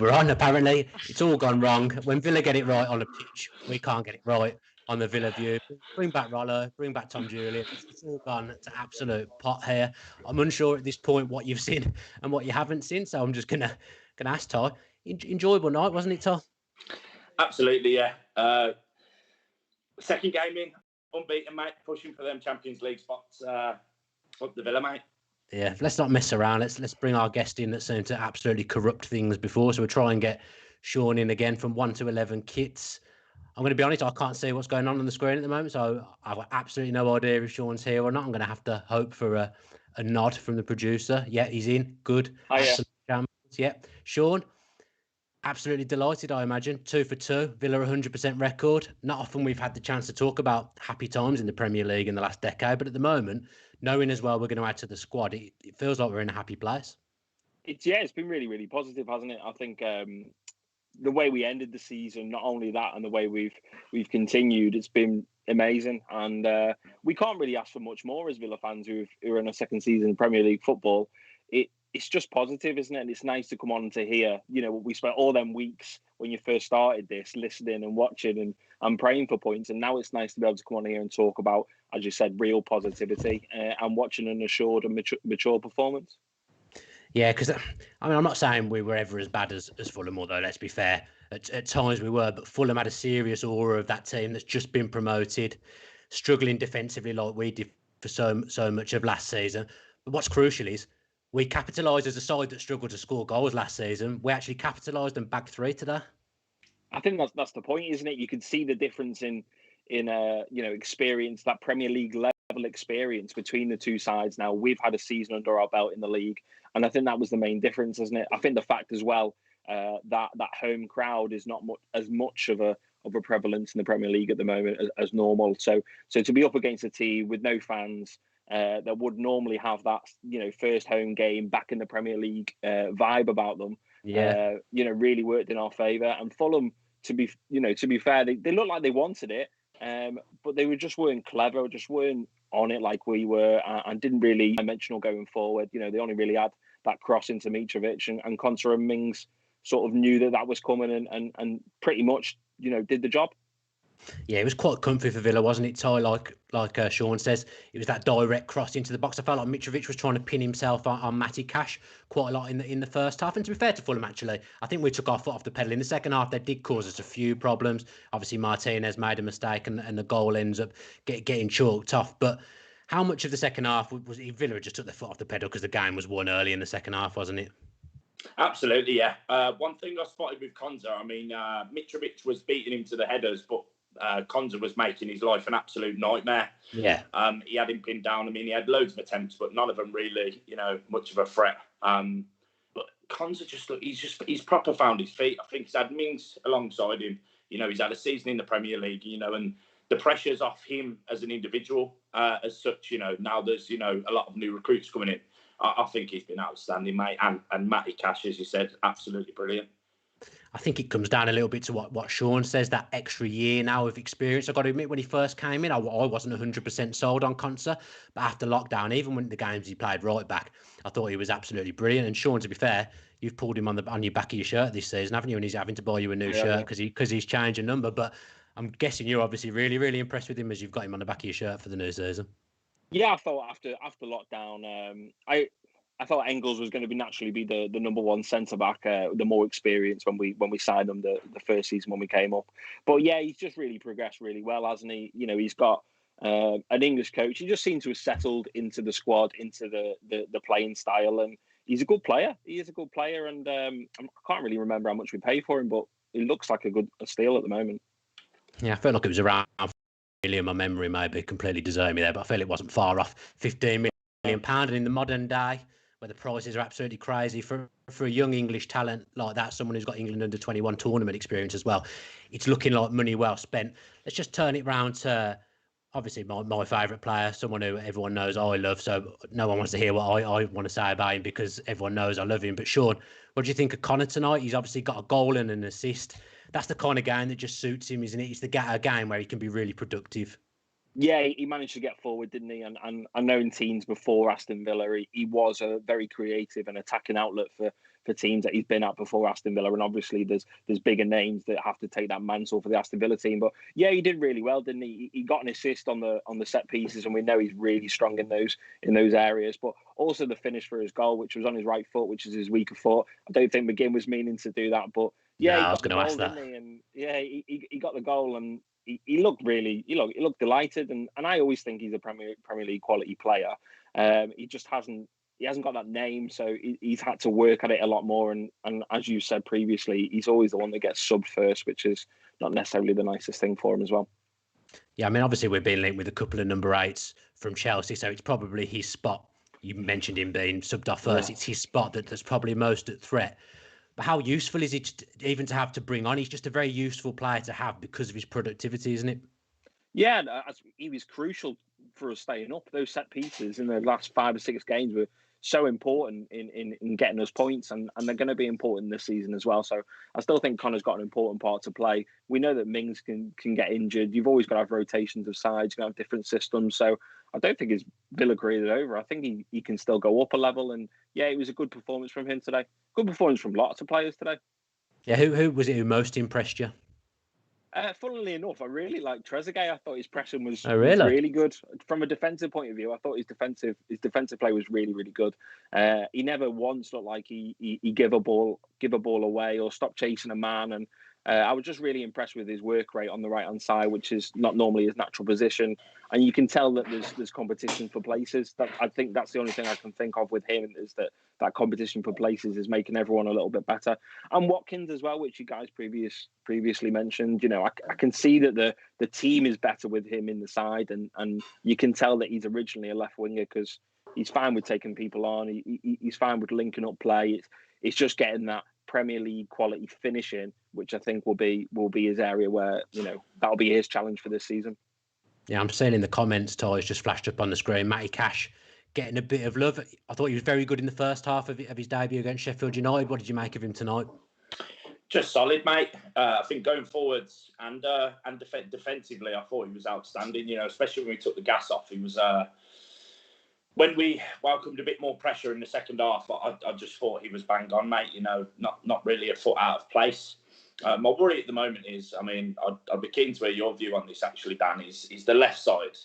we're on. Apparently, it's all gone wrong. When Villa get it right on the pitch, we can't get it right on the Villa View. Bring back Rollo, bring back Tom Julian. It's all gone to absolute pot here. I'm unsure at this point what you've seen and what you haven't seen, so I'm just gonna ask Ty. Enjoyable night, wasn't it, Ty? Absolutely, yeah. Second game in, unbeaten, mate. Pushing for them Champions League spots up the Villa, mate. Yeah, let's not mess around. Let's bring our guest in that seemed to absolutely corrupt things before. So we'll try and get Sean in again from 1 to 11 kits. I'm going to be honest, I can't see what's going on the screen at the moment, so I've got absolutely no idea if Sean's here or not. I'm going to have to hope for a nod from the producer. Yeah, he's in. Good. Hiya. Yeah. Sean, absolutely delighted, I imagine. 2 for 2, Villa 100% record. Not often we've had the chance to talk about happy times in the Premier League in the last decade, but at the moment, knowing as well we're going to add to the squad, it feels like we're in a happy place. It's been really, really positive, hasn't it? I think the way we ended the season, not only that, and the way we've continued, it's been amazing. And we can't really ask for much more as Villa fans who are in a second season in Premier League football. It's just positive, isn't it? And it's nice to come on to hear, we spent all them weeks when you first started this, listening and watching and praying for points. And now it's nice to be able to come on here and talk about, as you said, real positivity and watching an assured and mature performance. Yeah, because I'm not saying we were ever as bad as Fulham, although let's be fair, at times we were. But Fulham had a serious aura of that team that's just been promoted, struggling defensively like we did for so much of last season. But what's crucial is we capitalised as a side that struggled to score goals last season. We actually capitalised and bagged 3 today. I think that's the point, isn't it? You can see the difference in experience, that Premier League level experience between the two sides. Now we've had a season under our belt in the league, and I think that was the main difference, isn't it? I think the fact as well that home crowd is not as much of a prevalence in the Premier League at the moment as normal. So to be up against a team with no fans that would normally have that first home game back in the Premier League vibe about them, really worked in our favour. And Fulham, to be fair, they looked like they wanted it. But they just weren't clever, just weren't on it like we were, and didn't really dimensional going forward. They only really had that cross into Mitrovic, and Konsa and Mings sort of knew that was coming and pretty much did the job. Yeah, it was quite comfy for Villa, wasn't it, Ty? Like Sean says, it was that direct cross into the box. I felt like Mitrovic was trying to pin himself on Matty Cash quite a lot in the first half. And to be fair to Fulham, actually, I think we took our foot off the pedal. In the second half, they did cause us a few problems. Obviously, Martinez made a mistake and the goal ends up getting chalked off. But how much of the second half was it? Villa just took their foot off the pedal because the game was won early in the second half, wasn't it? Absolutely, yeah. One thing I spotted with Konsa, Mitrovic was beating him to the headers, but Konsa was making his life an absolute nightmare. Yeah. He had him pinned down. He had loads of attempts, but none of them really, much of a threat. But Konsa he's proper found his feet. I think he's had Mings alongside him. He's had a season in the Premier League, and the pressure's off him as an individual, as such. Now there's, a lot of new recruits coming in. I think he's been outstanding, mate. And Matty Cash, as you said, absolutely brilliant. I think it comes down a little bit to what Sean says, that extra year now of experience. I've got to admit, when he first came in, I wasn't 100% sold on Konsa. But after lockdown, even when the games he played right back, I thought he was absolutely brilliant. And Sean, to be fair, you've pulled him on your back of your shirt this season, haven't you? And he's having to buy you a new shirt because he's changed a number. But I'm guessing you're obviously really, really impressed with him as you've got him on the back of your shirt for the new season. Yeah, I thought after lockdown, I thought Engels was going to naturally be the number one centre back, the more experienced when we signed him the first season when we came up. But yeah, he's just really progressed really well, hasn't he? He's got an English coach. He just seems to have settled into the squad, into the playing style, and he's a good player. He is a good player, and I can't really remember how much we paid for him, but it looks like a steal at the moment. Yeah, I felt like it was around million. My memory may be completely deserting me there, but I feel it wasn't far off. £15 million, and in the modern day, where the prices are absolutely crazy for a young English talent like that, someone who's got England under 21 tournament experience as well, it's looking like money well spent. Let's just turn it round to obviously my favourite player, someone who everyone knows I love, so no one wants to hear what I want to say about him because everyone knows I love him. But Sean, what do you think of Connor tonight? He's obviously got a goal and an assist. That's the kind of game that just suits him, isn't it? It's the game where he can be really productive. Yeah, he managed to get forward, didn't he? And I know in teams before Aston Villa, he was a very creative and attacking outlet for for teams that he's been at before Aston Villa, and obviously there's bigger names that have to take that mantle for the Aston Villa team. But yeah, he did really well, didn't he? He got an assist on the set pieces, and we know he's really strong in those areas. But also the finish for his goal, which was on his right foot, which is his weaker foot. I don't think McGinn was meaning to do that, but yeah, no, he I was got the going to goal, ask that. didn't he? And yeah, he got the goal, and he looked really, he looked delighted. And I always think he's a Premier League quality player. He just hasn't got that name, so he's had to work at it a lot more. And as you said previously, he's always the one that gets subbed first, which is not necessarily the nicest thing for him as well. Yeah, I mean, obviously we're being linked with a couple of number 8s from Chelsea, so it's probably his spot. You mentioned him being subbed off first. Yeah. It's his spot that's probably most at threat. But how useful is it even to have to bring on? He's just a very useful player to have because of his productivity, isn't it? Yeah, he was crucial for us staying up. Those set pieces in the last 5 or 6 games were so important in getting us points, and they're going to be important this season as well. So I still think Connor's got an important part to play. We know that Mings can get injured. You've always got to have rotations of sides, you're going to have different systems. So I don't think his Villa career is over. I think he can still go up a level. And yeah, it was a good performance from him today. Good performance from lots of players today. Yeah, who was it who most impressed you? Funnily enough, I really liked Trezeguet. I thought his pressing was really good. From a defensive point of view, I thought his defensive play was really, really good. He never once looked like he give a ball away or stop chasing a man. And I was just really impressed with his work rate on the right hand side, which is not normally his natural position. And you can tell that there's competition for places. I think that's the only thing I can think of with him, is that competition for places is making everyone a little bit better. And Watkins as well, which you guys previously mentioned. You know, I can see that the team is better with him in the side, and you can tell that he's originally a left winger because he's fine with taking people on. He's fine with linking up play. It's just getting that Premier League quality finishing, which I think will be his area where, you know, that'll be his challenge for this season. Yeah, I'm seeing in the comments, Ty's just flashed up on the screen, Matty Cash getting a bit of love. I thought he was very good in the first half of his debut against Sheffield United. What did you make of him tonight? Just solid, mate. I think going forwards and defensively, I thought he was outstanding. You know, especially when we took the gas off, he was. When we welcomed a bit more pressure in the second half, I just thought he was bang on, mate. You know, not really a foot out of place. My worry at the moment is, I mean, I'd be keen to hear your view on this, actually, Dan, is the left side.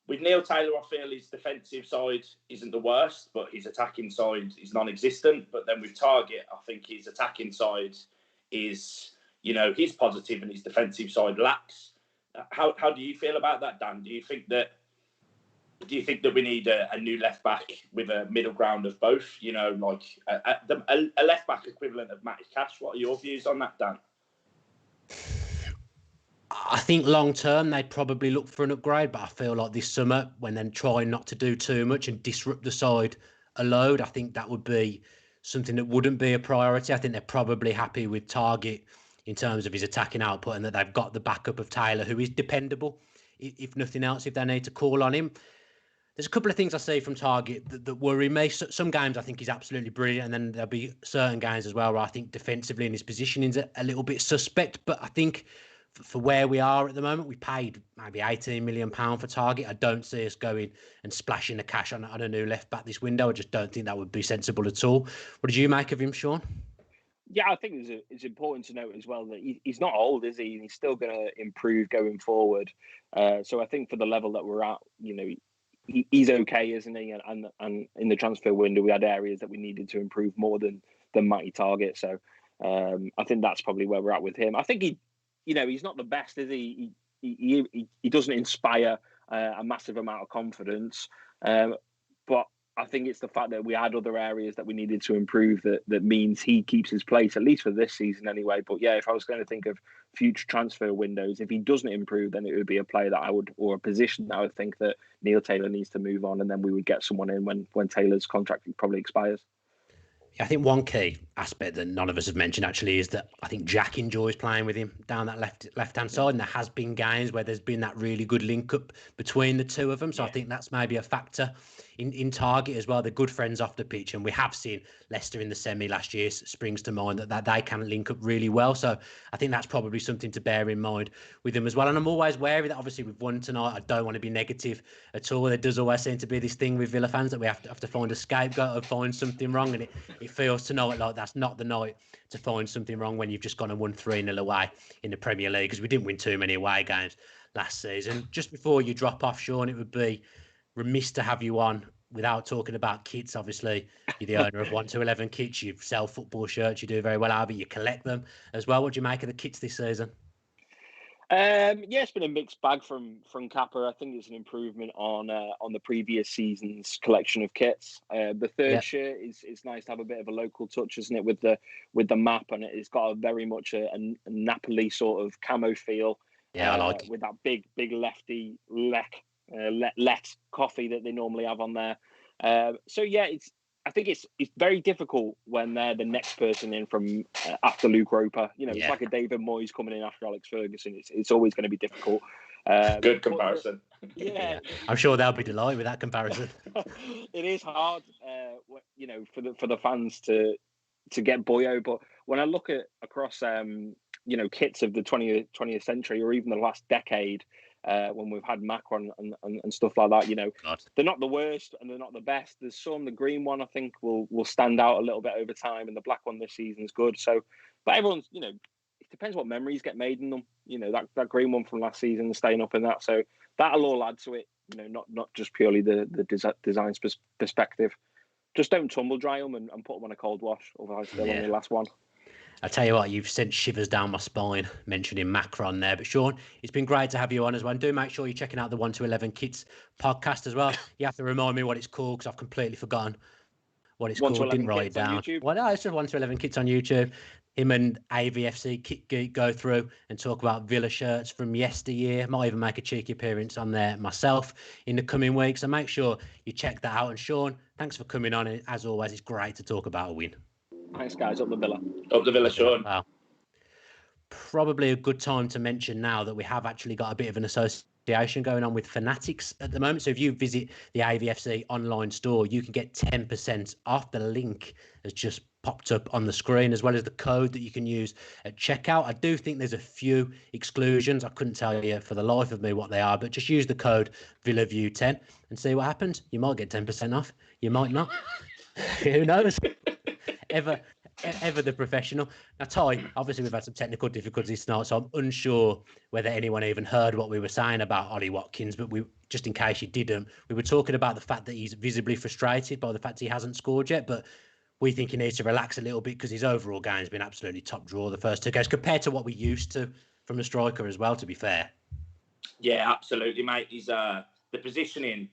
With Neil Taylor, I feel his defensive side isn't the worst, but his attacking side is non-existent. But then with Target, I think his attacking side is, you know, he's positive and his defensive side lacks. How do you feel about that, Dan? Do you think that we need a new left back with a middle ground of both? You know, like a left back equivalent of Matty Cash. What are your views on that, Dan? I think long term they'd probably look for an upgrade, but I feel like this summer, when they're trying not to do too much and disrupt the side a load, I think that would be something that wouldn't be a priority. I think they're probably happy with Target in terms of his attacking output, and that they've got the backup of Taylor, who is dependable, if nothing else, if they need to call on him. There's a couple of things I see from Target that worry me. Some games I think he's absolutely brilliant, and then there'll be certain games as well where I think defensively and his positioning's a little bit suspect. But I think for where we are at the moment, we paid maybe £18 million for Target. I don't see us going and splashing the cash on a new left back this window. I just don't think that would be sensible at all. What did you make of him, Sean? Yeah, I think it's important to note as well that he's not old, is he? He's still going to improve going forward. So I think for the level that we're at, you know, he's okay, isn't he? And in the transfer window, we had areas that we needed to improve more than Matty Target. So I think that's probably where we're at with him. I think he's not the best, is he? He doesn't inspire a massive amount of confidence, but I think it's the fact that we had other areas that we needed to improve that means he keeps his place, at least for this season anyway. But yeah, if I was going to think of future transfer windows, if he doesn't improve, then it would be a player that I would, or a position that I would think that Neil Taylor needs to move on, and then we would get someone in when Taylor's contract probably expires. I think one key aspect that none of us have mentioned actually is that I think Jack enjoys playing with him down that left-hand side, and there has been games where there's been that really good link up between the two of them. So I think that's maybe a factor in target as well. They're good friends off the pitch, and we have seen Leicester in the semi last year springs to mind that they can link up really well. So I think that's probably something to bear in mind with them as well. And I'm always wary that obviously we've won tonight. I don't want to be negative at all. There does always seem to be this thing with Villa fans that we have to find a scapegoat or find something wrong, and it feels tonight like that's not the night to find something wrong when you've just gone and won 3-0 away in the Premier League, because we didn't win too many away games last season. Just before you drop off, Sean, it would be remiss to have you on without talking about kits. Obviously, you're the owner of 1 to 11 kits. You sell football shirts. You do very well, Albie. You collect them as well. What do you make of the kits this season? It's been a mixed bag from Kappa. I think it's an improvement on the previous season's collection of kits. The third shirt is nice to have a bit of a local touch, isn't it? With the map, and it's got a very much a Napoli sort of camo feel. Yeah, I like it. With that big lefty let coffee that they normally have on there. I think it's very difficult when they're the next person in from after Luke Roper. It's like a David Moyes coming in after Alex Ferguson. It's always going to be difficult. Good comparison. Yeah, I'm sure they'll be delighted with that comparison. It is hard, for the fans to get Boyo. But when I look across kits of the 20th century or even the last decade, when we've had Macron and stuff like that, they're not the worst and they're not the best. There's some. The green one I think will stand out a little bit over time, and the black one this season is good. So, but everyone's, it depends what memories get made in them. That green one from last season, staying up in that. So that'll all add to it. Not just purely the design perspective. Just don't tumble dry them and put them on a cold wash, otherwise they'll only last one. I tell you what, you've sent shivers down my spine mentioning Macron there. But Sean, it's been great to have you on as well. And do make sure you're checking out the 1 to 11 Kits podcast as well. You have to remind me what it's called, because I've completely forgotten what it's called. Didn't write it down. Well, no, it's just 1 to 11 Kits on YouTube. Him and AVFC Kit Geek go through and talk about Villa shirts from yesteryear. Might even make a cheeky appearance on there myself in the coming weeks. So make sure you check that out. And Sean, thanks for coming on. And as always, it's great to talk about a win. Thanks, guys. Up the Villa. Up the Villa, Sean. Wow. Probably a good time to mention now that we have actually got a bit of an association going on with Fanatics at the moment. So if you visit the AVFC online store, you can get 10% off. The link has just popped up on the screen, as well as the code that you can use at checkout. I do think there's a few exclusions. I couldn't tell you for the life of me what they are, but just use the code VillaView10 and see what happens. You might get 10% off. You might not. Who knows? Ever the professional. Now, Ty, obviously we've had some technical difficulties tonight, so I'm unsure whether anyone even heard what we were saying about Ollie Watkins, but just in case you didn't, we were talking about the fact that he's visibly frustrated by the fact he hasn't scored yet, but we think he needs to relax a little bit because his overall game has been absolutely top draw the first two games compared to what we used to from a striker as well, to be fair. Yeah, absolutely, mate. He's the positioning.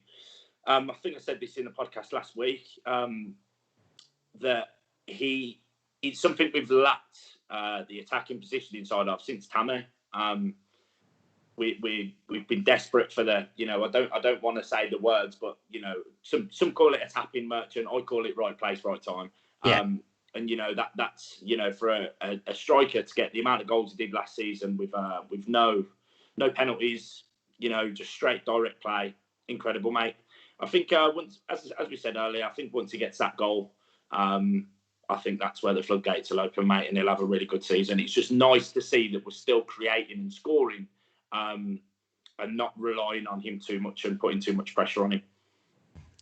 I think I said this in the podcast last week, that it's something we've lacked the attacking positioning side of since Tammy. We've been desperate for the, I don't want to say the words, but some call it a tapping merchant. I call it right place, right time. Yeah. And that's for a striker to get the amount of goals he did last season with no penalties, just straight direct play. Incredible, mate. I think once, as we said earlier, I think once he gets that goal, I think that's where the floodgates will open, mate, and he'll have a really good season. It's just nice to see that we're still creating and scoring, and not relying on him too much and putting too much pressure on him.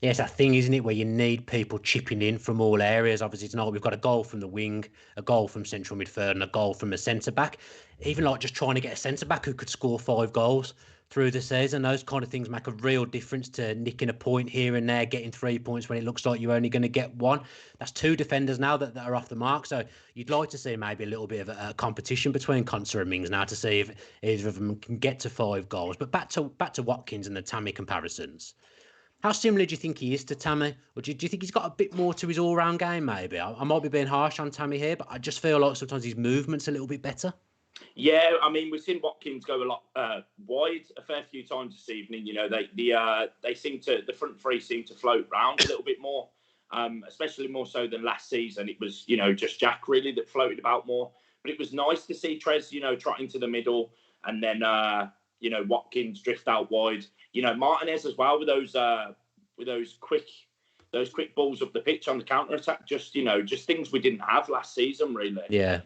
Yeah, it's that thing, isn't it, where you need people chipping in from all areas. Obviously, tonight we've got a goal from the wing, a goal from central midfield, and a goal from a centre-back. Even like just trying to get a centre-back who could score 5 goals through the season, those kind of things make a real difference to nicking a point here and there, getting 3 points when it looks like you're only going to get 1. That's 2 defenders now that are off the mark. So you'd like to see maybe a little bit of a competition between Konsa and Mings now to see if either of them can get to 5 goals. But back to Watkins and the Tammy comparisons. How similar do you think he is to Tammy? Or do you think he's got a bit more to his all-round game, maybe? I might be being harsh on Tammy here, but I just feel like sometimes his movement's a little bit better. Yeah, I mean, we've seen Watkins go a lot wide a fair few times this evening. They seem to, the front three seem to float round a little bit more, especially more so than last season. It was, just Jack really that floated about more. But it was nice to see Trez, trotting to the middle, and then, Watkins drift out wide. Martinez as well with those with those quick balls up the pitch on the counter attack. Just things we didn't have last season, really. Yeah.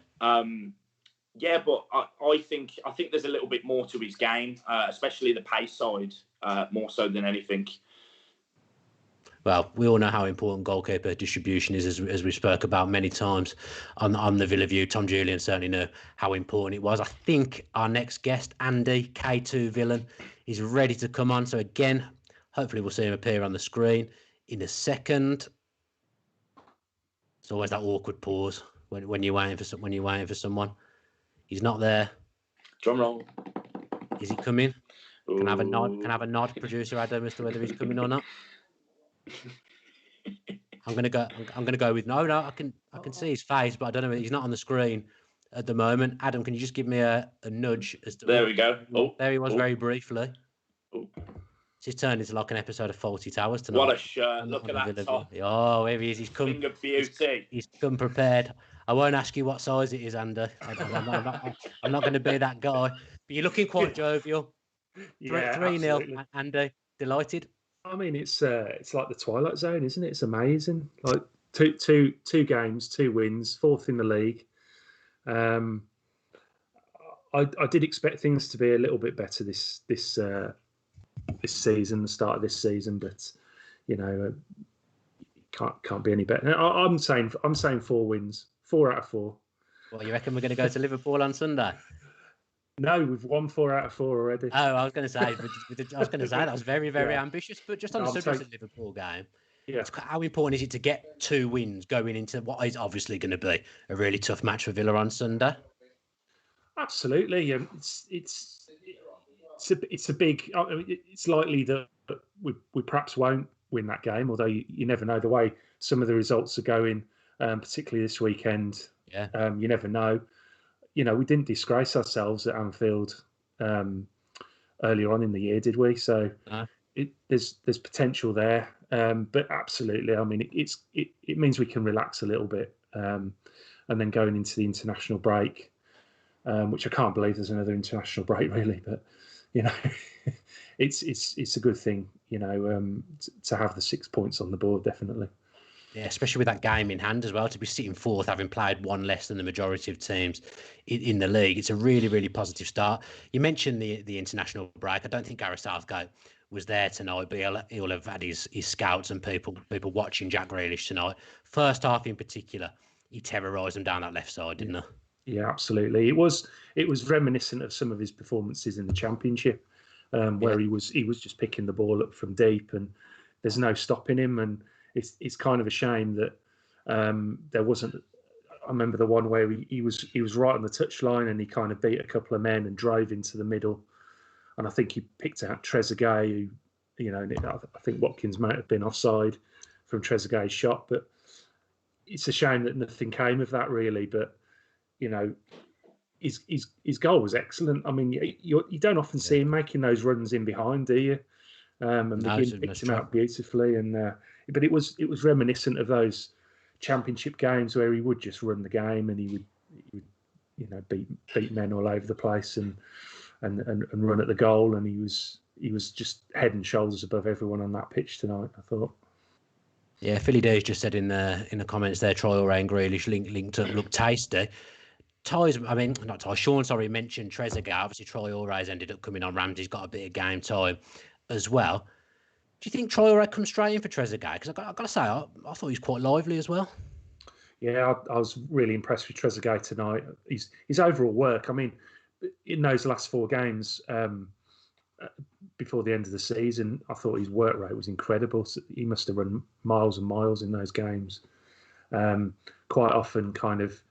Yeah, but I think there's a little bit more to his game, especially the pace side, more so than anything. Well, we all know how important goalkeeper distribution is, as we spoke about many times on the Villa View. Tom Julian certainly knew how important it was. I think our next guest, Andy, K2 Villain, is ready to come on. So again, hopefully we'll see him appear on the screen in a second. It's always that awkward pause when you're waiting for someone. He's not there. Drum roll. Is he coming? Ooh. Can I have a nod, producer Adam, as to whether he's coming or not? I'm gonna go with no. I can see his face, but I don't know. He's not on the screen at the moment. Adam, can you just give me a nudge as to? There we go. There he was, very briefly. Oh. It's turned into like an episode of Fawlty Towers tonight. What a shirt! Look at that top. Oh, here he is. He's come. Finger beauty. He's come prepared. I won't ask you what size it is, Andy. I'm not going to be that guy. But you're looking quite jovial. Yeah, 3-0, Andy. Delighted. I mean, it's like the Twilight Zone, isn't it? It's amazing. Like two games, 2 wins, 4th in the league. I did expect things to be a little bit better this season, the start of this season, but can't be any better. I'm saying 4 wins, 4 out of 4. What, you reckon we're going to go to Liverpool on Sunday? No, we've won 4 out of 4 already. Oh, I was going to say that was very, very ambitious. But just on the subject of the Liverpool game, how important is it to get 2 wins going into what is obviously going to be a really tough match for Villa on Sunday? Absolutely, it's a big. It's likely that we perhaps won't win that game, although you never know the way some of the results are going, particularly this weekend. Yeah, you never know. We didn't disgrace ourselves at Anfield earlier on in the year, did we? So there's potential there, but absolutely. I mean, it means we can relax a little bit, and then going into the international break, which I can't believe there's another international break really, but it's a good thing, to have the 6 points on the board, definitely. Yeah, especially with that game in hand as well, to be sitting 4th, having played 1 less than the majority of teams in the league. It's a really, really positive start. You mentioned the international break. I don't think Gareth Southgate was there tonight, but he'll have had his scouts and people watching Jack Grealish tonight. First half in particular, he terrorised them down that left side, didn't he? Yeah, absolutely. It was reminiscent of some of his performances in the Championship, where he was just picking the ball up from deep, and there's no stopping him. And it's kind of a shame that there wasn't. I remember the one where he was right on the touchline and he kind of beat a couple of men and drove into the middle, and I think he picked out Trezeguet, who, I think Watkins might have been offside from Trezeguet's shot, but it's a shame that nothing came of that really. But his goal was excellent. I mean, you don't often see him making those runs in behind, do you? And McGinn picked him out beautifully, and but it was reminiscent of those Championship games where he would just run the game and he would beat men all over the place and run at the goal, and he was just head and shoulders above everyone on that pitch tonight, I thought. Yeah, Philly Days just said in the comments there, Traoré and Grealish linked up, looked tasty. Sean, sorry, mentioned Trezeguet. Obviously, Traoré's ended up coming on. Ramsey's got a bit of game time as well. Do you think Traoré comes straight in for Trezeguet? Because I've got to say, I thought he was quite lively as well. Yeah, I was really impressed with Trezeguet tonight. His overall work, I mean, in those last 4 games before the end of the season, I thought his work rate was incredible. So he must have run miles and miles in those games. Quite often kind of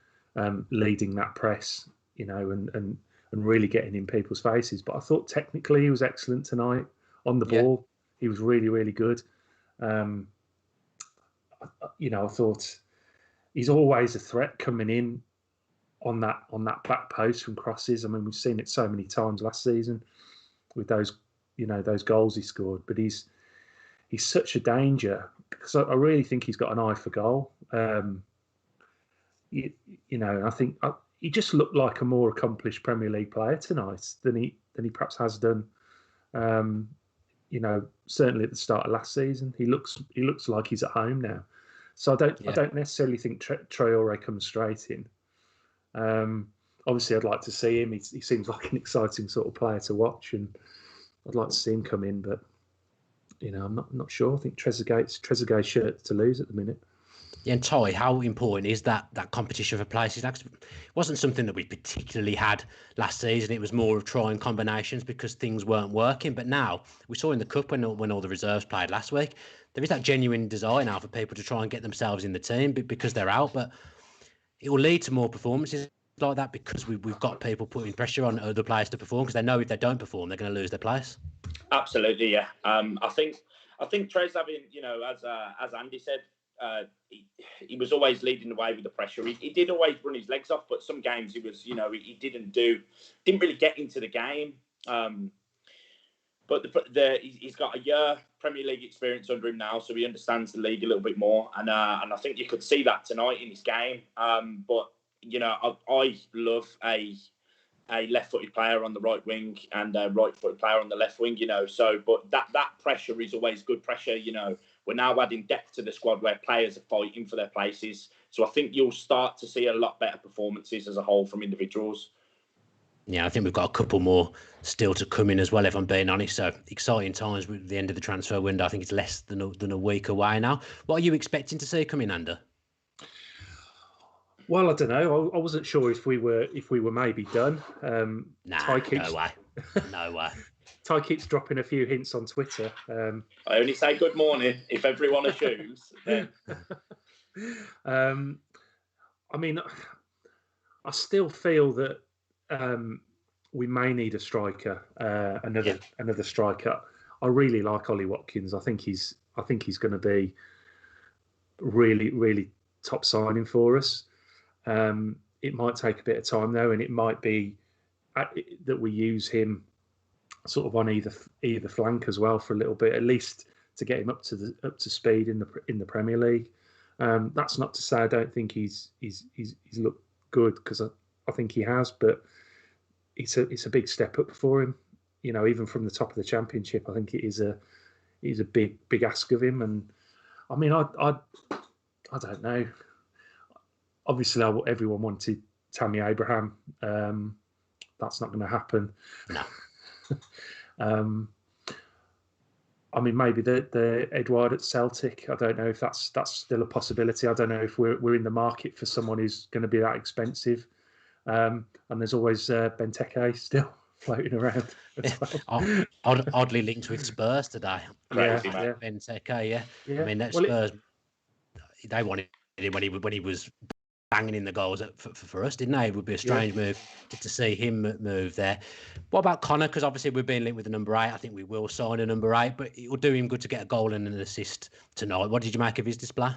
leading that press, and really getting in people's faces. But I thought technically he was excellent tonight on the ball. He was really, really good. I thought he's always a threat coming in on that back post from crosses. I mean, we've seen it so many times last season with those goals he scored. But he's such a danger because I really think he's got an eye for goal. And I think he just looked like a more accomplished Premier League player tonight than he perhaps has done. certainly at the start of last season, he looks like he's at home now. So I don't necessarily think Traore comes straight in. Obviously, I'd like to see him. He seems like an exciting sort of player to watch, and I'd like to see him come in. But I'm not sure. I think Trezeguet's shirt to lose at the minute. Yeah, and Ty, how important is that competition for places? It wasn't something that we particularly had last season. It was more of trying combinations because things weren't working. But now we saw in the cup when all the reserves played last week, there is that genuine desire now for people to try and get themselves in the team because they're out. But it will lead to more performances like that because we've got people putting pressure on other players to perform because they know if they don't perform, they're going to lose their place. Absolutely, yeah. I think Trez having, as Andy said, he was always leading the way with the pressure. He did always run his legs off, but some games he was, he didn't really get into the game. But he's got a year Premier League experience under him now, so he understands the league a little bit more, and I think you could see that tonight in his game. But I love a left-footed player on the right wing and a right-footed player on the left wing. But that pressure is always good pressure. We're now adding depth to the squad where players are fighting for their places. So I think you'll start to see a lot better performances as a whole from individuals. Yeah, I think we've got a couple more still to come in as well, if I'm being honest. So exciting times with the end of the transfer window. I think it's less than a week away now. What are you expecting to see coming, Ander? Well, I don't know. I wasn't sure if we were maybe done. No way. No way. Ty keeps dropping a few hints on Twitter. I only say good morning if everyone assumes. Then. I mean, I still feel that we may need a striker, another striker. I really like Ollie Watkins. I think he's going to be really, really top signing for us. It might take a bit of time though, and it might be that we use him sort of on either flank as well for a little bit, at least to get him up to speed in the Premier League. That's not to say I don't think he's looked good, because I think he has, but it's a big step up for him. Even from the top of the Championship, I think it is a big ask of him. And I mean, I don't know. Obviously, everyone wanted Tammy Abraham. That's not going to happen. No. I mean, maybe the Edouard at Celtic. I don't know if that's still a possibility. I don't know if we're in the market for someone who's going to be that expensive. And there's always Benteke still floating around. Oddly linked with Spurs today. Crazy, yeah. Benteke, yeah. I mean, that Spurs, they wanted him when he was banging in the goals for us, didn't they? It would be a strange move to see him move there. What about Connor? Because obviously we're being linked with the number 8. I think we will sign a number 8, but it will do him good to get a goal and an assist tonight. What did you make of his display?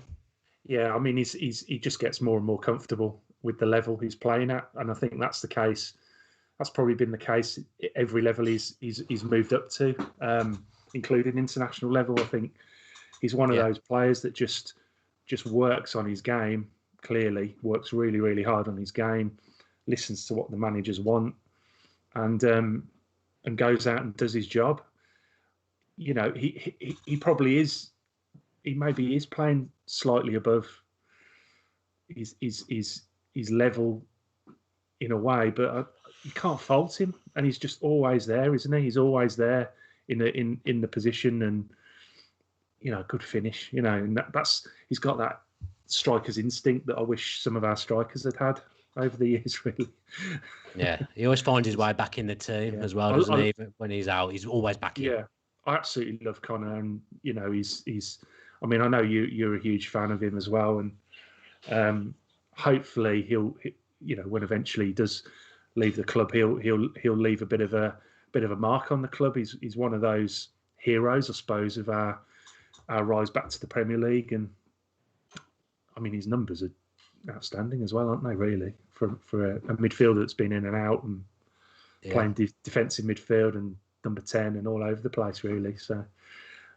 Yeah, I mean, he just gets more and more comfortable with the level he's playing at, and I think that's the case. That's probably been the case at every level he's moved up to, including international level. I think he's one of those players that just works on his game. Clearly, works really, really hard on his game, listens to what the managers want, and goes out and does his job. He probably is. He maybe is playing slightly above his level in a way, but you can't fault him. And he's just always there, isn't he? He's always there in the position, and good finish. And he's got that striker's instinct that I wish some of our strikers had over the years, really. Yeah, he always finds his way back in the team as well, doesn't he? When he's out, he's always back in. Yeah, I absolutely love Connor, and he's. I mean, I know you're a huge fan of him as well, and hopefully he'll, when eventually he does leave the club, he'll leave a bit of a mark on the club. He's one of those heroes, I suppose, of our rise back to the Premier League, and I mean, his numbers are outstanding as well, aren't they? Really, for a midfielder that's been in and out and playing defensive midfield and number 10 and all over the place, really. So.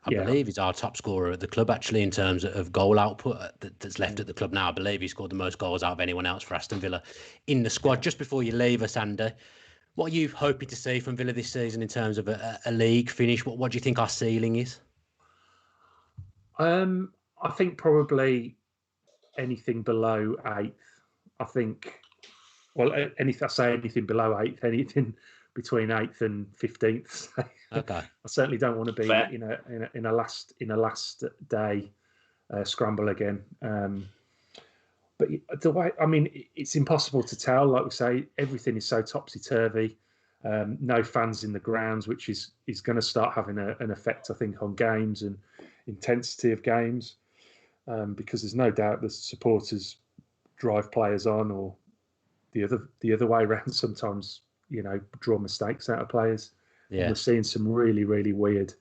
I believe he's our top scorer at the club, actually, in terms of goal output that's left at the club now. I believe he scored the most goals out of anyone else for Aston Villa in the squad. Just before you leave us, Andy, What are you hoping to see from Villa this season in terms of a league finish? What do you think our ceiling is? I think probably anything below 8th. I think, well, anything below 8th, anything between 8th and 15th. Okay. I certainly don't want to be Fair. in a last day scramble again. But the way, I mean, it's impossible to tell. Like we say, everything is so topsy turvy. No fans in the grounds, which is going to start having an effect, I think, on games and intensity of games, because there's no doubt the supporters drive players on, or the other way around. Sometimes, draw mistakes out of players. Yeah. And we're seeing some really, really weird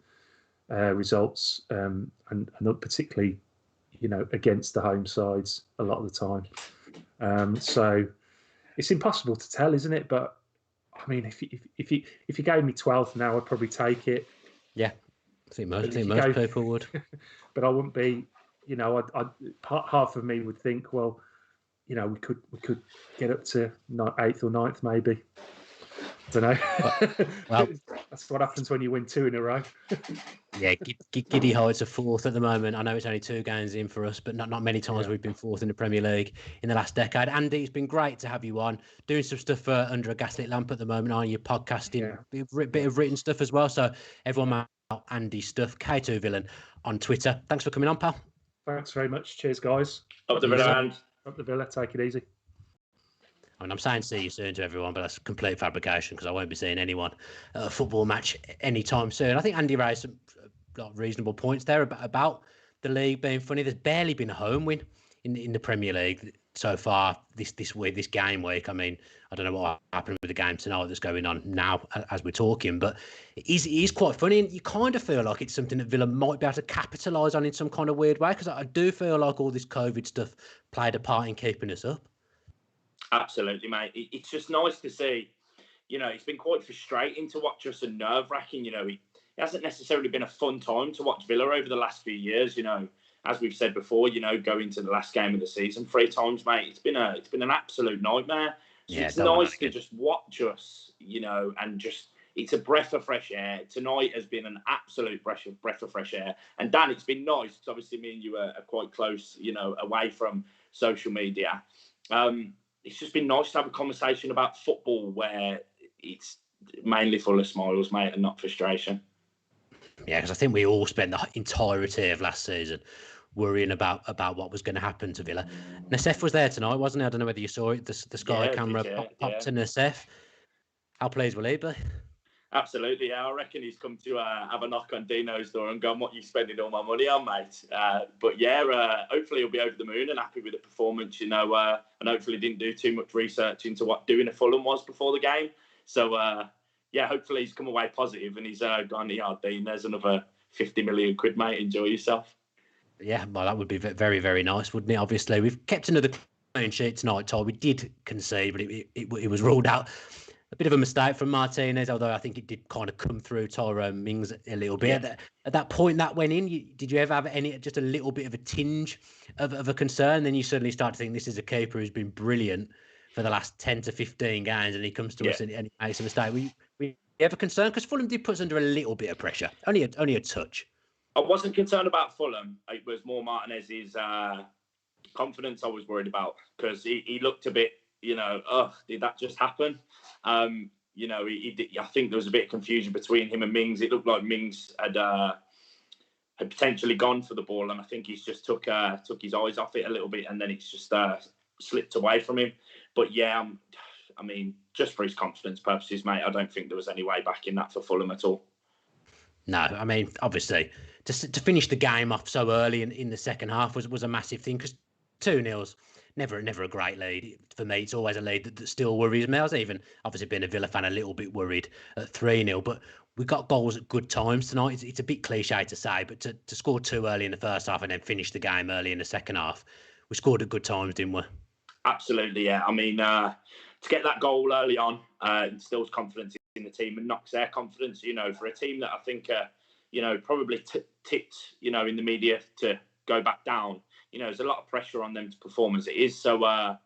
results, and particularly, against the home sides a lot of the time. So it's impossible to tell, isn't it? But I mean, if you gave me 12th now, I'd probably take it. Yeah, I think most people would. But I wouldn't be. Half of me would think, well, we could get up to 8th or 9th, maybe. I don't know. Well, that's what happens when you win 2 in a row. Yeah, giddy heights are 4th at the moment. I know it's only 2 games in for us, but not many times we've been 4th in the Premier League in the last decade. Andy, it's been great to have you on, doing some stuff under a gaslit lamp at the moment, aren't you? Podcasting, bit of written stuff as well. So everyone out Andy's stuff, K2 Villain on Twitter. Thanks for coming on, pal. Thanks very much. Cheers, guys. Up the Villa. Up the Villa. Take it easy. I mean, I'm saying see you soon to everyone, but that's complete fabrication because I won't be seeing anyone at a football match anytime soon. I think Andy raised some reasonable points there about the league being funny. There's barely been a home win in the Premier League so far this week, this game week. I mean, I don't know what happened with the game tonight that's going on now as we're talking, but it is quite funny, and you kind of feel like it's something that Villa might be able to capitalise on in some kind of weird way, because I do feel like all this COVID stuff played a part in keeping us up. Absolutely, mate. It's just nice to see. It's been quite frustrating to watch us and nerve-wracking. It hasn't necessarily been a fun time to watch Villa over the last few years. As we've said before, going to the last game of the season 3 times, mate. It's been an absolute nightmare. So it's nice to just watch us, and just it's a breath of fresh air. Tonight has been an absolute breath of fresh air. And Dan, it's been nice because obviously me and you are quite close, away from social media. It's just been nice to have a conversation about football where it's mainly full of smiles, mate, and not frustration. Yeah, because I think we all spent the entirety of last season worrying about what was going to happen to Villa. Nassef was there tonight, wasn't he? I don't know whether you saw it. The Sky camera popped to Nassef. How pleased will he be? Absolutely, yeah. I reckon he's come to have a knock on Dino's door and gone, "What are you spending all my money on, mate?" But yeah, hopefully he'll be over the moon and happy with the performance, and hopefully didn't do too much research into what doing a Fulham was before the game. So yeah, hopefully he's come away positive and he's gone, "Yeah, Dean, there's another 50 million quid, mate. Enjoy yourself." Yeah, well, that would be very, very nice, wouldn't it? Obviously, we've kept another clean sheet tonight, Todd. We did concede, but it was ruled out. A bit of a mistake from Martinez, although I think it did kind of come through Tyrone Mings a little bit. Yeah. At that point that went in, did you ever have just a little bit of a tinge of a concern? Then you suddenly start to think this is a keeper who's been brilliant for the last 10 to 15 games, and he comes to us and he makes a mistake. We ever concerned? Because Fulham did put us under a little bit of pressure, only a touch. I wasn't concerned about Fulham. It was more Martinez's confidence I was worried about, because he looked a bit, did that just happen? I think there was a bit of confusion between him and Mings. It looked like Mings had potentially gone for the ball, and I think he's just took his eyes off it a little bit, and then it's just slipped away from him. But yeah, I mean, just for his confidence purposes, mate, I don't think there was any way back in that for Fulham at all. No, I mean, obviously, to finish the game off so early in the second half was a massive thing, because 2-0's never a great lead. For me, it's always a lead that still worries me. I was even, obviously, being a Villa fan, a little bit worried at 3-0, but we got goals at good times tonight. It's a bit cliche to say, but to score 2 early in the first half and then finish the game early in the second half, we scored at good times, didn't we? Absolutely, yeah. I mean, to get that goal early on instills confidence in the team and knocks their confidence, for a team that I think, probably tipped, in the media to go back down. There's a lot of pressure on them to perform as it is. So,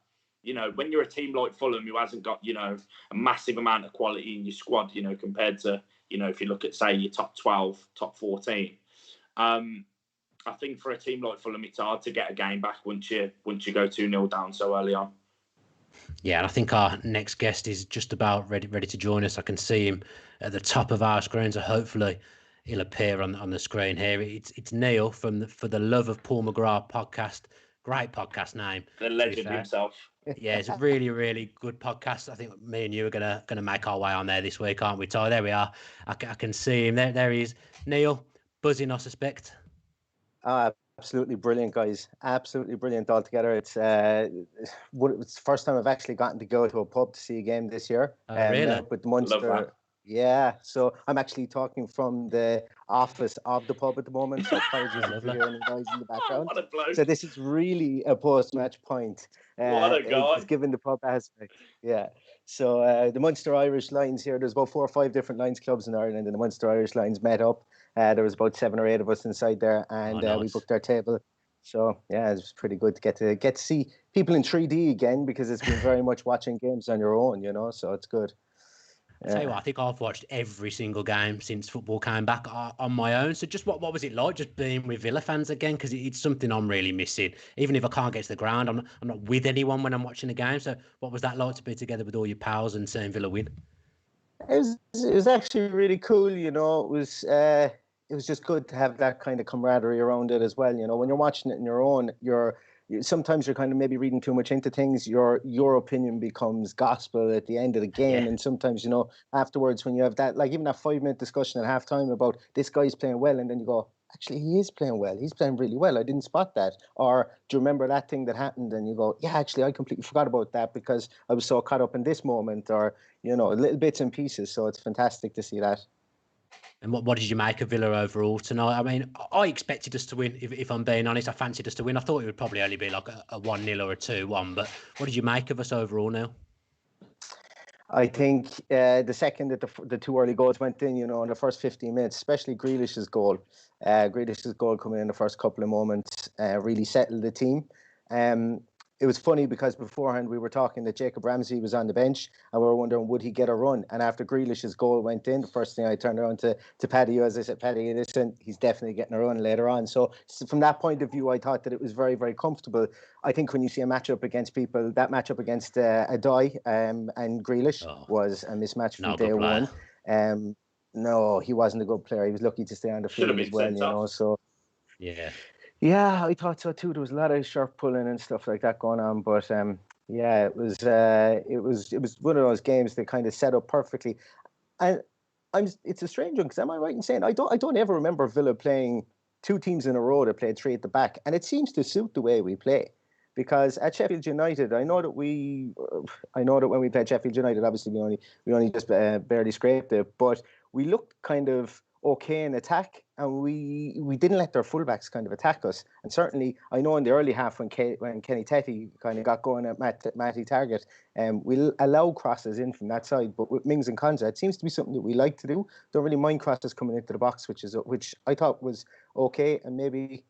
You know, when you're a team like Fulham who hasn't got, you know, a massive amount of quality in your squad, you know, compared to, you know, if you look at, say, your top 12, top 14, I think for a team like Fulham, it's hard to get a game back once you go 2-0 down so early on. Yeah, and I think our next guest is just about ready to join us. I can see him at the top of our screen, so hopefully he'll appear on the screen here. It's Neil from For the Love of Paul McGrath podcast. Great podcast name. The legend himself. Yeah, it's a really, really good podcast. I think me and you are gonna make our way on there this week, aren't we, Ty? There we are. I can see him. There he is. Neil, buzzing, I suspect. Absolutely brilliant, guys. Absolutely brilliant altogether. It's the first time I've actually gotten to go to a pub to see a game this year. Really? With the Munster. Yeah, so I'm actually talking from the office of the pub at the moment. So apologies if you hear any noise in the background. What a bloke. So this is really a post-match point. What a guy. It's given the pub aspect. Yeah. So the Munster Irish Lions here, there's about 4 or 5 different Lions clubs in Ireland, and the Munster Irish Lions met up. There was about 7 or 8 of us inside there, and nice. we booked our table. So yeah, it was pretty good to get to see people in 3D again, because it's been very much watching games on your own, you know. So it's good. I tell you what, I think I've watched every single game since football came back on my own. So just what was it like just being with Villa fans again? Because it's something I'm really missing. Even if I can't get to the ground, I'm not with anyone when I'm watching the game. So what was that like to be together with all your pals and seeing Villa win? It was actually really cool, you know. It was just good to have that kind of camaraderie around it as well. You know, when you're watching it on your own, sometimes you're kind of maybe reading too much into things. Your opinion becomes gospel at the end of the game. Yeah. And sometimes, you know, afterwards when you have that, like even that 5-minute discussion at halftime about this guy's playing well, and then you go, actually, he is playing well. He's playing really well. I didn't spot that. Or do you remember that thing that happened? And you go, yeah, actually, I completely forgot about that because I was so caught up in this moment, or, you know, little bits and pieces. So it's fantastic to see that. And what did you make of Villa overall tonight? I mean, I expected us to win, if I'm being honest. I fancied us to win. I thought it would probably only be like a 1-0 or a 2-1. But what did you make of us overall now? I think the second that the 2 early goals went in, you know, in the first 15 minutes, especially Grealish's goal. Grealish's goal coming in the first couple of moments really settled the team. It was funny because beforehand we were talking that Jacob Ramsey was on the bench and we were wondering would he get a run. And after Grealish's goal went in, the first thing I turned around to Paddy as I said, Paddy, listen, he's definitely getting a run later on. So from that point of view, I thought that it was very, very comfortable. I think when you see a matchup against people, that matchup against Adai and Grealish was a mismatch from day one. No, he wasn't a good player. He was lucky to stay on the field as well, you know. So yeah, I thought so too. There was a lot of shirt pulling and stuff like that going on, but yeah, it was one of those games that kind of set up perfectly. And it's a strange one because am I right in saying I don't ever remember Villa playing 2 teams in a row that played 3 at the back, and it seems to suit the way we play. Because at Sheffield United, I know that when we played Sheffield United, obviously we only just barely scraped it, but we looked kind of okay in attack, and we didn't let their fullbacks kind of attack us. And certainly, I know in the early half when Kenny Tetty kind of got going at Matty Target, we'll allow crosses in from that side. But with Mings and Konza, it seems to be something that we like to do. Don't really mind crosses coming into the box, which I thought was okay, and maybe.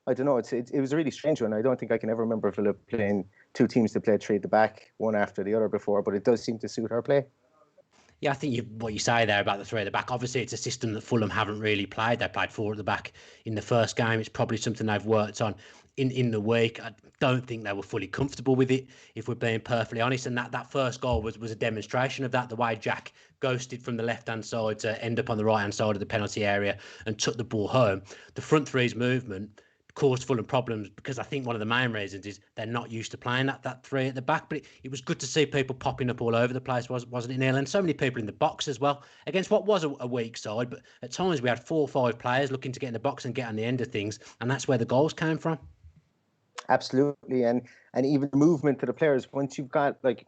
I don't know. It was a really strange one. I don't think I can ever remember Villa playing 2 teams that played 3 at the back, one after the other before, but it does seem to suit our play. Yeah, I think what you say there about the 3 at the back, obviously it's a system that Fulham haven't really played. They played 4 at the back in the first game. It's probably something they've worked on in the week. I don't think they were fully comfortable with it, if we're being perfectly honest. And that first goal was a demonstration of that, the way Jack ghosted from the left-hand side to end up on the right-hand side of the penalty area and took the ball home. The front three's movement caused Fulham problems because I think one of the main reasons is they're not used to playing that 3 at the back. But it was good to see people popping up all over the place, wasn't it, Neil? And so many people in the box as well against what was a weak side. But at times we had 4 or 5 players looking to get in the box and get on the end of things, and that's where the goals came from. Absolutely, and even the movement to the players. Once you've got, like,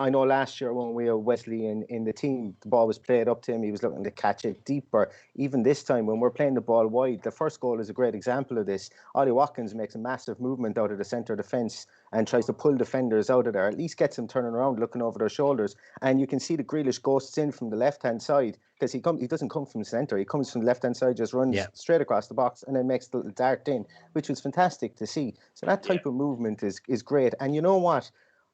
I know last year when we had Wesley in the team, the ball was played up to him. He was looking to catch it deeper. Even this time, when we're playing the ball wide, the first goal is a great example of this. Ollie Watkins makes a massive movement out of the centre defence and tries to pull defenders out of there. At least gets them turning around, looking over their shoulders. And you can see the Grealish ghosts in from the left-hand side because he doesn't come from centre. He comes from the left-hand side, just runs straight across the box and then makes the dart in, which was fantastic to see. So that type of movement is great. And you know what?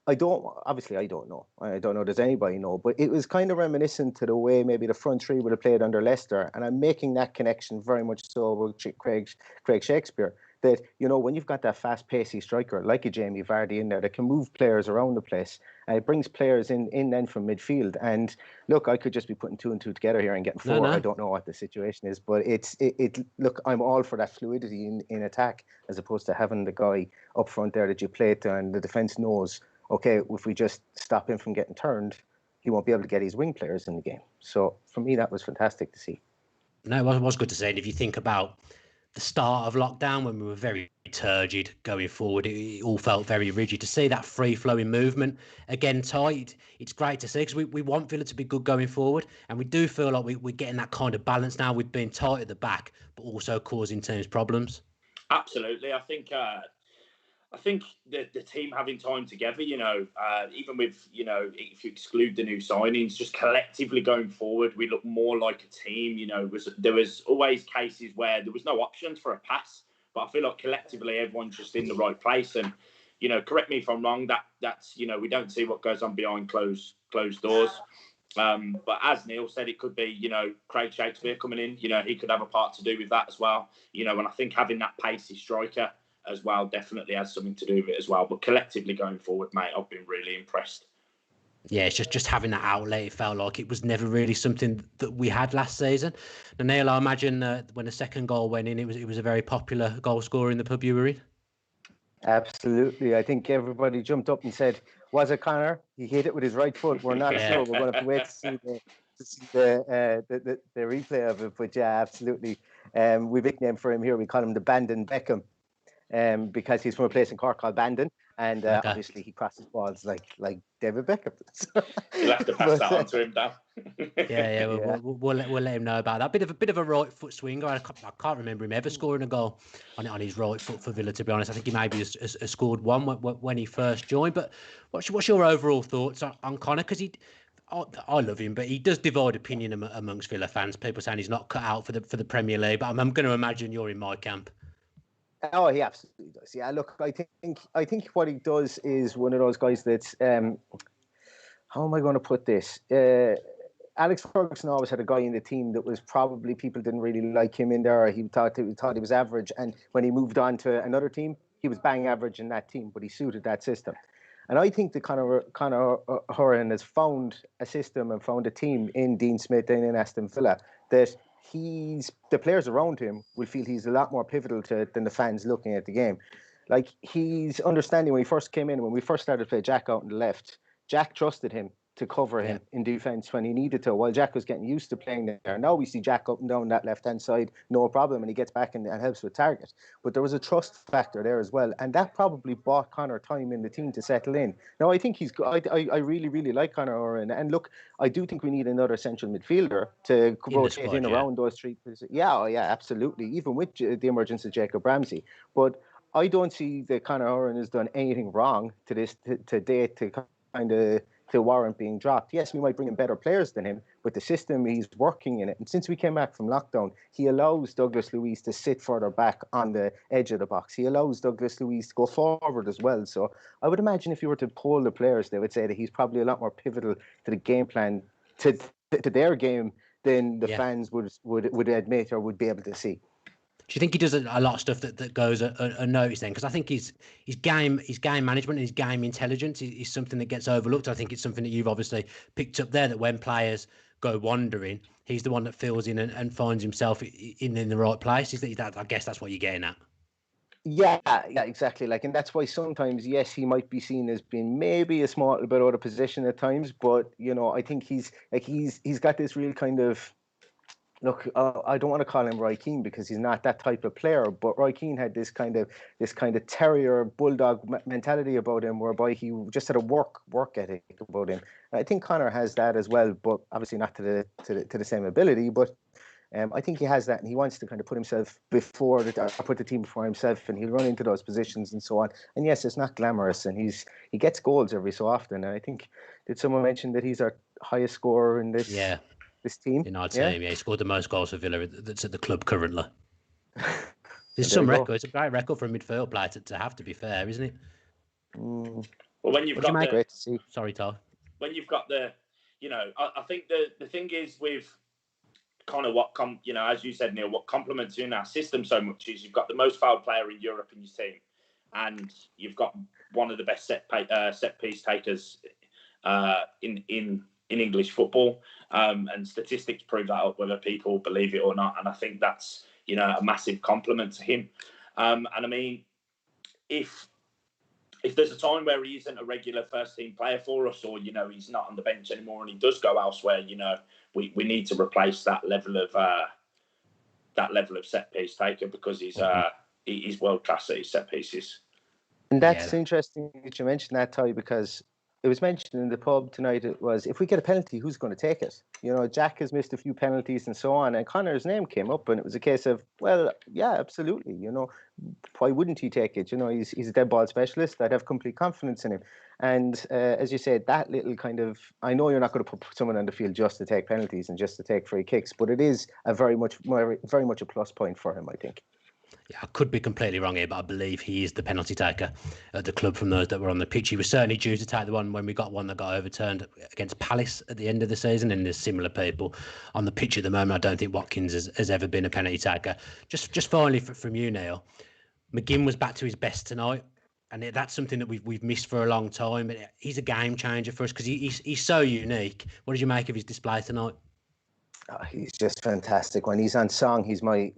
I don't know. I don't know. Does anybody know? But it was kind of reminiscent to the way maybe the front three would have played under Leicester, and I'm making that connection very much so with Craig Shakespeare. That, you know, when you've got that fast pacey striker like a Jamie Vardy in there that can move players around the place, and it brings players in then from midfield. And look, I could just be putting two and two together here and getting four. No. I don't know what the situation is, but look, I'm all for that fluidity in attack as opposed to having the guy up front there that you play to, and the defence knows, okay, if we just stop him from getting turned, he won't be able to get his wing players in the game. So for me, that was fantastic to see. No, it was good to see. And if you think about the start of lockdown, when we were very turgid going forward, it all felt very rigid. To see that free-flowing movement again tight, it's great to see, because we want Villa to be good going forward, and we do feel like we're getting that kind of balance now with being tight at the back, but also causing teams problems. Absolutely. I think the team having time together, you know, even with, you know, if you exclude the new signings, just collectively going forward, we look more like a team. You know, there was always cases where there was no options for a pass, but I feel like collectively everyone's just in the right place. And, you know, correct me if I'm wrong, that's, you know, we don't see what goes on behind closed doors. But as Neil said, it could be, you know, Craig Shakespeare coming in. You know, he could have a part to do with that as well. You know, and I think having that pacey striker as well definitely has something to do with it as well. But collectively going forward, mate, I've been really impressed. Yeah, it's just having that outlet. It felt like it was never really something that we had last season. And Neil, I imagine when the second goal went in, it was a very popular goal scorer in the pub you were in. Absolutely. I think everybody jumped up and said, was it Connor? He hit it with his right foot. We're not sure. We're going to have to wait to see the replay of it. But yeah, absolutely. We've nicknamed for him here. We call him the Bandon Beckham. Because he's from a place in Cork called Bandon, and obviously he crosses balls like David Beckham. You'll have to pass that on to him, Dan. Yeah. We'll let him know about that. Bit of a right foot swinger. I can't remember him ever scoring a goal on his right foot for Villa. To be honest, I think he maybe has scored one when he first joined. But what's your overall thoughts on Connor? Because I love him, but he does divide opinion amongst Villa fans. People saying he's not cut out for the Premier League. But I'm going to imagine you're in my camp. Oh, he absolutely does. Yeah, look, I think what he does is one of those guys that's how am I going to put this? Alex Ferguson always had a guy in the team that was probably people didn't really like him in there. Or he thought he was average, and when he moved on to another team, he was bang average in that team, but he suited that system. And I think that Conor Horan has found a system and found a team in Dean Smith and in Aston Villa that the players around him will feel he's a lot more pivotal than the fans looking at the game. Like, he's understanding when he first came in, when we first started to play Jack out on the left, Jack trusted him to cover him in defence when he needed to, while Jack was getting used to playing there. Now we see Jack up and down that left-hand side, no problem, and he gets back and helps with target. But there was a trust factor there as well, and that probably bought Connor time in the team to settle in. Now, I think he's good. I really, really like Connor Oren, and look, I do think we need another central midfielder to rotate in around those three positions. Yeah, absolutely, even with the emergence of Jacob Ramsey. But I don't see that Connor Oren has done anything wrong to date to kind of to warrant being dropped. Yes, we might bring in better players than him, but the system he's working in it. And since we came back from lockdown, he allows Douglas Luiz to sit further back on the edge of the box. He allows Douglas Luiz to go forward as well. So I would imagine if you were to poll the players, they would say that he's probably a lot more pivotal to the game plan, to their game, than the fans would admit or would be able to see. Do you think he does a lot of stuff that goes unnoticed then? Because I think his game management and his game intelligence is something that gets overlooked. I think it's something that you've obviously picked up there, that when players go wandering, he's the one that fills in and finds himself in the right place. I guess that's what you're getting at. Yeah, exactly. And that's why sometimes, yes, he might be seen as being maybe a small bit out of position at times, but I think he's got this real kind of. Look, I don't want to call him Roy Keane because he's not that type of player, but Roy Keane had this kind of terrier bulldog mentality about him, whereby he just had a work ethic about him. And I think Connor has that as well, but obviously not to the same ability. But I think he has that, and he wants to kind of put himself put the team before himself, and he'll run into those positions and so on. And yes, it's not glamorous, and he gets goals every so often. And I think, did someone mention that he's our highest scorer in this? Yeah. This team in our team, he scored the most goals for Villa that's at the club currently. There's some record. It's a great record for a midfield player to have, to be fair, isn't it? Well, when you've got the, great to see. Sorry, Ty. When you've got the, I think the thing is with kind of as you said, Neil, what complements in our system so much is you've got the most fouled player in Europe in your team, and you've got one of the best set piece takers in English football, and statistics prove that up, whether people believe it or not. And I think that's a massive compliment to him. And I mean, if there's a time where he isn't a regular first team player for us, or he's not on the bench anymore and he does go elsewhere, we need to replace that level of set piece taker, because he's world class at his set pieces. And that's interesting that you mentioned that, Ty, because it was mentioned in the pub tonight. It was, if we get a penalty, who's going to take it? Jack has missed a few penalties and so on, and Connor's name came up, and it was a case of, well, yeah, absolutely. Why wouldn't he take it? He's a dead ball specialist. I'd have complete confidence in him. And as you said, that little kind of, I know you're not going to put someone on the field just to take penalties and just to take free kicks, but it is a very much a plus point for him, I think. Yeah, I could be completely wrong here, but I believe he is the penalty taker at the club from those that were on the pitch. He was certainly due to take the one when we got one that got overturned against Palace at the end of the season, and there's similar people on the pitch at the moment. I don't think Watkins has ever been a penalty taker. Just finally from you, Neil, McGinn was back to his best tonight, and that's something that we've missed for a long time. He's a game changer for us because he's so unique. What did you make of his display tonight? Oh, he's just fantastic. When he's on song, he's my,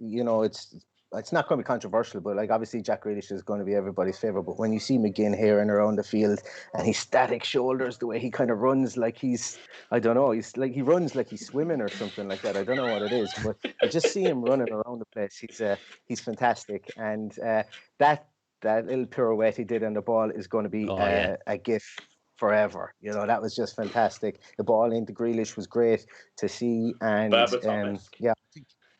it's not going to be controversial, but obviously Jack Grealish is going to be everybody's favourite. But when you see McGinn here and around the field, and his static shoulders, the way he kind of runs like he's, I don't know, he runs like he's swimming or something like that. I don't know what it is, but I just see him running around the place. He's fantastic, and that little pirouette he did on the ball is going to be a gif forever. That was just fantastic. The ball into Grealish was great to see, and yeah.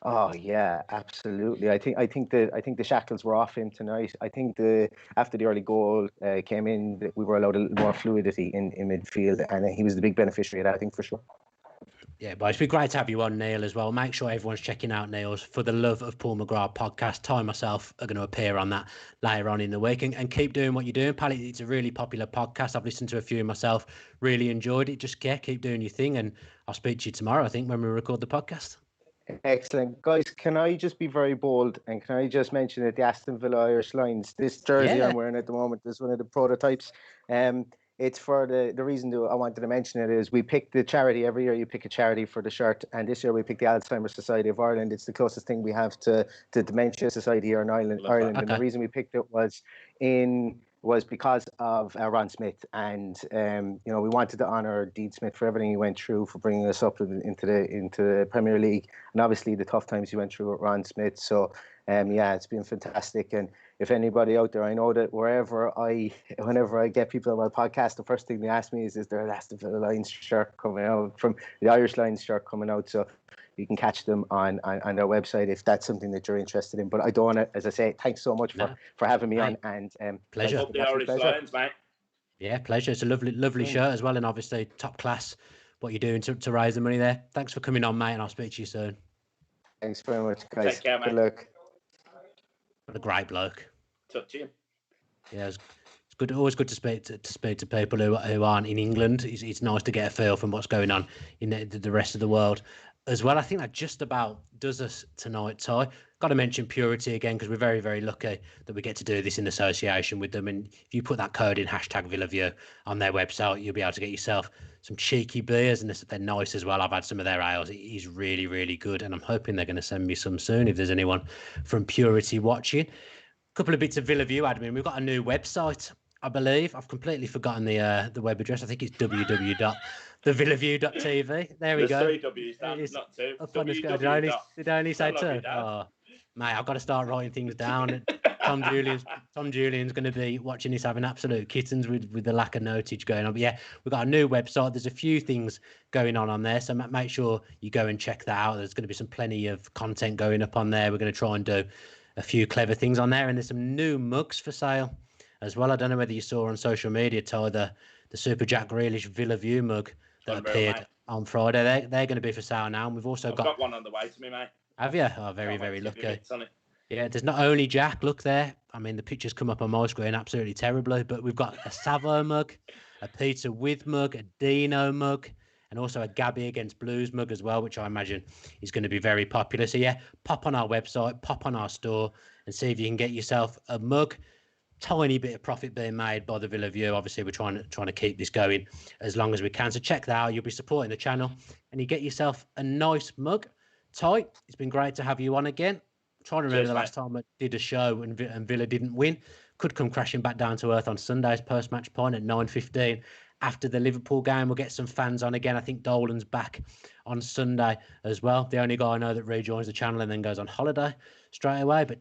Oh yeah, absolutely. I think the shackles were off him tonight. I think after the early goal came in, we were allowed a little more fluidity in midfield, and he was the big beneficiary of that, I think, for sure. Yeah, but it's been great to have you on, Neil, as well. Make sure everyone's checking out Neil's For the Love of Paul McGrath podcast. Ty and myself are going to appear on that later on in the week, and keep doing what you're doing, pal. It's a really popular podcast. I've listened to a few myself, really enjoyed it. Just keep doing your thing, and I'll speak to you tomorrow, I think, when we record the podcast. Excellent. Guys, can I just be very bold, and can I just mention that the Aston Villa Irish Lions, this jersey I'm wearing at the moment is one of the prototypes. It's for the reason I wanted to mention it is we pick the charity. Every year you pick a charity for the shirt, and this year we picked the Alzheimer's Society of Ireland. It's the closest thing we have to Dementia Society here in Ireland. Okay. And the reason we picked it was because of Ron Smith, and we wanted to honour Dean Smith for everything he went through, for bringing us up into the Premier League, and obviously the tough times he went through with Ron Smith. So it's been fantastic. And if anybody out there, I know that whenever I get people on my podcast, the first thing they ask me is there an Aston Villa Lions shirt coming out, from the Irish Lions shirt coming out? So you can catch them on their website if that's something that you're interested in. But I don't want to, as I say, thanks so much for having me on. And pleasure. The Irish Lions, mate. Yeah, pleasure. It's a lovely shirt as well, and obviously top class what you're doing to raise the money there. Thanks for coming on, mate, and I'll speak to you soon. Thanks very much, guys. Take care, mate. Good luck. What a great bloke. Touch you. Yeah, it's good. Always good to speak to people who aren't in England. It's nice to get a feel from what's going on in the rest of the world as well. I think that just about does us tonight, Ty. Got to mention Purity again, because we're very, very lucky that we get to do this in association with them. And if you put that code in #VillaView on their website, you'll be able to get yourself some cheeky beers, and they're nice as well. I've had some of their ales. It is really, really good, and I'm hoping they're going to send me some soon if there's anyone from Purity watching. A couple of bits of VillaView admin. We've got a new website, I believe. I've completely forgotten the web address. I think it's www.thevillaview.tv. There we go. There's 3 W's, Dan, not 2. Did I only say 2? Oh, mate, I've got to start writing things down. Tom Julian's going to be watching this having absolute kittens with the lack of notage going on. But yeah, we've got a new website. There's a few things going on there, so make sure you go and check that out. There's going to be plenty of content going up on there. We're going to try and do a few clever things on there, and there's some new mugs for sale as well. I don't know whether you saw on social media, Ty, the Super Jack Grealish Villa View mug that appeared on Friday. They're going to be for sale now, and we've also got one on the way to me, mate. Have you? Oh, very, very lucky. Yeah, there's not only Jack, look there. I mean, the pictures come up on my screen absolutely terribly, but we've got a Savo mug, a Peter With mug, a Dino mug, and also a Gabby Against Blues mug as well, which I imagine is going to be very popular. So yeah, pop on our website, pop on our store, and see if you can get yourself a mug. Tiny bit of profit being made by the Villa View. Obviously, we're trying to keep this going as long as we can. So check that out. You'll be supporting the channel, and you get yourself a nice mug. Ty, it's been great to have you on again. Trying to remember Cheers, the last time I did a show and Villa didn't win. Could come crashing back down to earth on Sunday's post-match point at 9:15 after the Liverpool game. We'll get some fans on again. I think Dolan's back on Sunday as well. The only guy I know that rejoins the channel and then goes on holiday straight away. But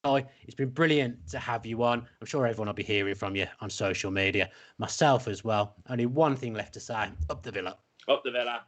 Ty, it's been brilliant to have you on. I'm sure everyone will be hearing from you on social media. Myself as well. Only one thing left to say. Up the Villa. Up the Villa.